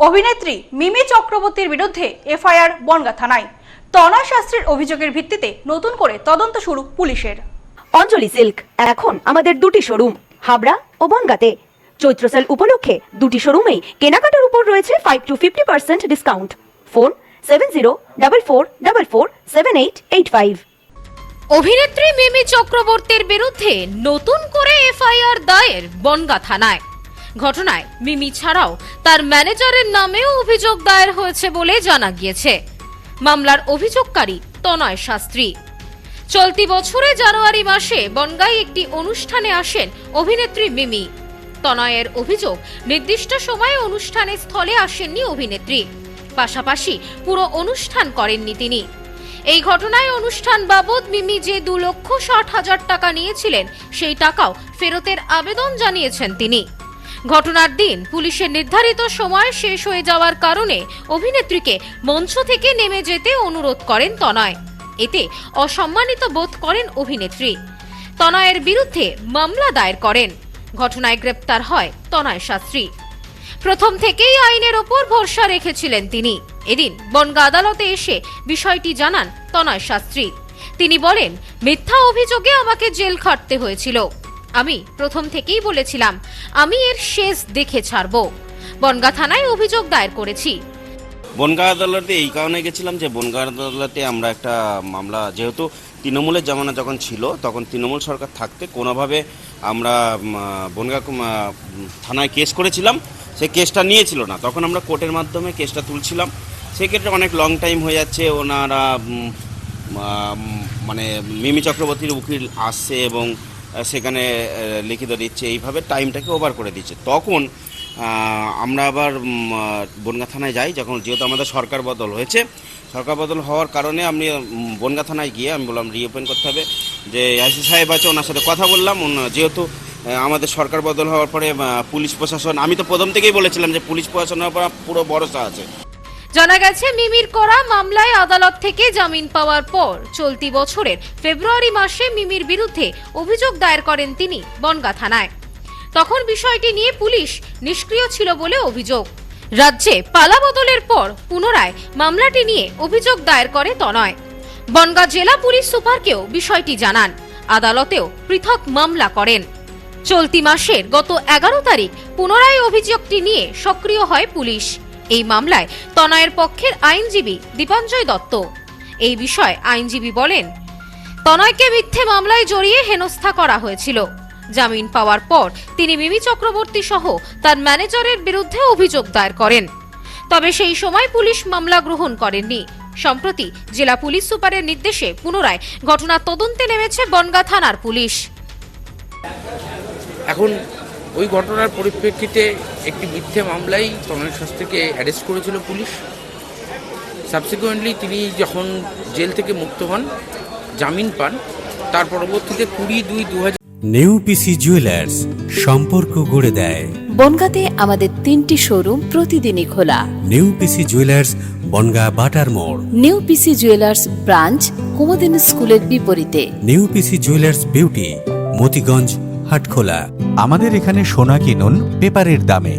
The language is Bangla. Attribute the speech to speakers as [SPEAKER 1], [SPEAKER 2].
[SPEAKER 1] অভিনেত্রী মিমি চক্রবর্তীর বিরুদ্ধে এফআইআর বনগাঁ থানায়। তনয় শাস্ত্রীর অভিযোগের ভিত্তিতে নতুন করে তদন্ত শুরু পুলিশের।
[SPEAKER 2] অঞ্জলি সিল্ক এখন আমাদের দুটি শোরুম হাবড়া ও বনগাঁতে। চৈত্র সেল উপলক্ষে দুটি শোরুমেই কেনাকাটার উপর রয়েছে 5 to 50% ডিসকাউন্ট। ফোন 7044447885।
[SPEAKER 3] অভিনেত্রী মিমি চক্রবর্তীর বিরুদ্ধে নতুন করে এফআইআর দায়ের বনগাঁ থানায়। ঘটনায় মিমি ছাড়াও তার ম্যানেজারের নামেও অভিযোগ দায়ের হয়েছে বলে জানা গিয়েছে। মামলার অভিযোগকারী তনয় শাস্ত্রী। চলতি বছরে জানুয়ারি মাসে বনগাঁয় একটি অনুষ্ঠানে আসেন অভিনেত্রী মিমি। তনয়ের অভিযোগ, নির্দিষ্ট সময়ে অনুষ্ঠানের স্থলে আসেননি অভিনেত্রী, পাশাপাশি পুরো অনুষ্ঠান করেননি তিনি। এই ঘটনায় অনুষ্ঠান বাবদ মিমি যে 2,60,000 টাকা নিয়েছিলেন সেই টাকাও ফেরতের আবেদন জানিয়েছেন তিনি। ঘটনার দিন পুলিশের নির্ধারিত সময় শেষ হয়ে যাওয়ার কারণে অভিনেত্রীকে মঞ্চ থেকে নেমে যেতে অনুরোধ করেন তনয়। এতে অসম্মানিত বোধ করেন অভিনেত্রী। তনয়ের বিরুদ্ধে মামলা দায়ের করেন। ঘটনায় গ্রেপ্তার হয় তনয় শাস্ত্রী। প্রথম থেকেই আইনের ওপর ভরসা রেখেছিলেন তিনি। এদিন বনগাঁ আদালতে এসে বিষয়টি জানান তনয় শাস্ত্রী। তিনি বলেন, মিথ্যা অভিযোগে আমাকে জেল খাটতে হয়েছিল। আমি প্রথম থেকেই বলেছিলাম আমি এর শেষ দেখে ছাড়ব। বনগাঁ থানায় অভিযোগ দায়ের করেছি।
[SPEAKER 4] বনগাঁ আদালতে এই কারণে গেছিলাম যে বনগাঁ আদালতে আমরা একটা মামলা, যেহেতু তৃণমূলের জামানা যখন ছিল তখন তৃণমূল সরকার থাকতে কোনোভাবে আমরা বনগাঁ থানায় কেস করেছিলাম, সেই কেসটা নিয়েছিল না। তখন আমরা কোর্টের মাধ্যমে কেসটা তুলছিলাম। সেক্ষেত্রে অনেক লং টাইম হয়ে যাচ্ছে। ওনারা মানে মিমি চক্রবর্তীর উকিল আসছে এবং সেখানে লিখিত দিচ্ছে, এইভাবে টাইমটাকে ওভার করে দিচ্ছে। তখন আমরা আবার বনগাঁ থানায় যাই, যেহেতু আমাদের সরকার বদল হয়েছে। সরকার বদল হওয়ার কারণে আমি বনগাঁ থানায় গিয়ে আমি বললাম রিওপেন করতে হবে। যে আইসি সাহেব আছে, ওনার সাথে কথা বললাম। যেহেতু আমাদের সরকার বদল হওয়ার পরে পুলিশ প্রশাসন, আমি তো প্রথম থেকেই বলেছিলাম যে পুলিশ প্রশাসনের উপর পুরো ভরসা আছে।
[SPEAKER 3] জানা গেছে, মিমির করা মামলায় আদালত থেকে জামিন পাওয়ার পর চলতি বছরের ফেব্রুয়ারি মাসে মিমির বিরুদ্ধে অভিযোগ দায়ের করেন তিনি বনগাঁ থানায়। তখন বিষয়টি নিয়ে পুলিশ নিষ্ক্রিয় ছিল বলে অভিযোগ। রাজ্যে পালা বদলের পর পুনরায় মামলাটি নিয়ে অভিযোগ দায়ের করে তনয়। বনগাঁ জেলা পুলিশ সুপারকেও বিষয়টি জানান। আদালতেও পৃথক মামলা করেন। চলতি মাসের গত 11 তারিখ পুনরায় অভিযোগটি নিয়ে সক্রিয় হয় পুলিশ। এই মামলায় তনয়ের পক্ষের আইনজীবী দীপাঞ্জয় দত্ত। এই বিষয়ে আইনজীবী বলেন, তনয়কে মিথ্যে মামলায় জড়িয়ে হেনস্থা করা হয়েছিল। জামিন পাওয়ার পর তিনি মিমি চক্রবর্তী সহ তার ম্যানেজারের বিরুদ্ধে অভিযোগ দায়ের করেন। তবে সেই সময় পুলিশ মামলা গ্রহণ করেননি। সম্প্রতি জেলা পুলিশ সুপারের নির্দেশে পুনরায় ঘটনা তদন্তে নেমেছে বনগাঁ থানার পুলিশ।
[SPEAKER 5] এখন ওই ঘটনার পরিপ্রেক্ষিতে একটি মিথ্যে মামলায় তনয় শাস্ত্রীকে অ্যারেস্ট করেছিল পুলিশ। সাবসিকুয়েন্টলি তিনি যখন জেল থেকে মুক্ত হন, জামিন পান, তার পরবর্তীতে 20/2/2000
[SPEAKER 6] নিউ পিসি জুয়েলার্স সম্পর্ক গড়ে দেয়।
[SPEAKER 7] বনগাঁতে আমাদের 3টি শোরুম প্রতিদিনই খোলা।
[SPEAKER 6] নিউ পিসি জুয়েলার্স বনগাঁ বাটার মোড়।
[SPEAKER 7] New PC jewellers branch Kumudini স্কুলের বিপরীতে।
[SPEAKER 6] New PC jewellers beauty Motiganj Hatkhola.
[SPEAKER 8] আমাদের এখানে সোনা কিনুন পেপারের দামে।